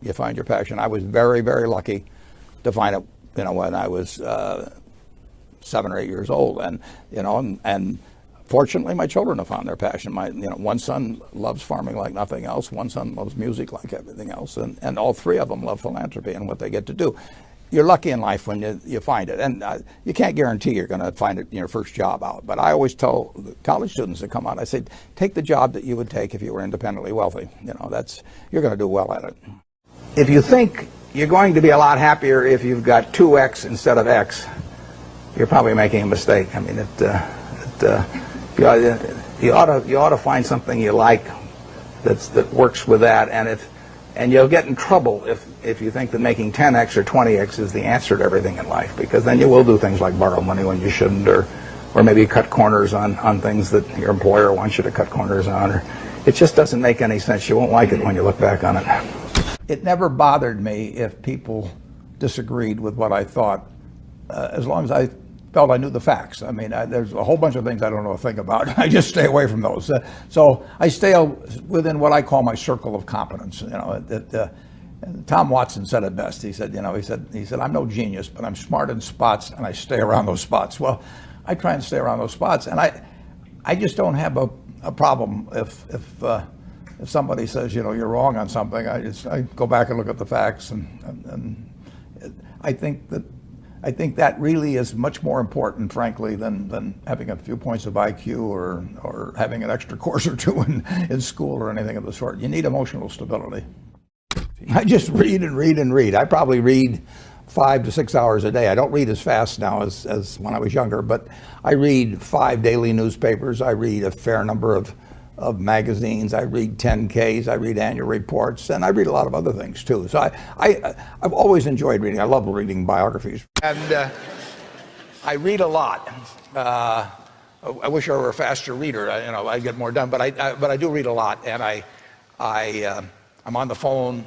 you find your passion. I was very, very lucky to find it, when I was 7 or 8 years old, and fortunately, my children have found their passion. One son loves farming like nothing else. One son loves music like everything else, and all three of them love philanthropy and what they get to do. You're lucky in life when you find it, and you can't guarantee you're going to find it in your first job out. But I always tell the college students that come out, I say, take the job that you would take if you were independently wealthy. You're going to do well at it. If you think you're going to be a lot happier if you've got 2x instead of x, you're probably making a mistake. I mean, you ought to find something you like that works with that, and you'll get in trouble if you think that making 10x or 20x is the answer to everything in life, because then you will do things like borrow money when you shouldn't, or maybe cut corners on things that your employer wants you to cut corners on. Or it just doesn't make any sense. You won't like it when you look back on it. It never bothered me if people disagreed with what I thought, as long as I felt I knew the facts. I mean, there's a whole bunch of things I don't know a thing about. I just stay away from those. So I stay within what I call my circle of competence. Tom Watson said it best. He said, I'm no genius, but I'm smart in spots, and I stay around those spots. Well, I try and stay around those spots, and I just don't have a problem if somebody says, you're wrong on something. I go back and look at the facts, and I think that really is much more important, frankly, than having a few points of IQ or having an extra course or two in school or anything of the sort. You need emotional stability. I just read and read and read. I probably read 5 to 6 hours a day. I don't read as fast now as when I was younger, but I read 5 daily newspapers. I read a fair number of magazines. I read 10Ks. I read annual reports, and I read a lot of other things too. So I've always enjoyed reading. I love reading biographies, and I read a lot. I wish I were a faster reader. I'd get more done, but I do read a lot, and I'm on the phone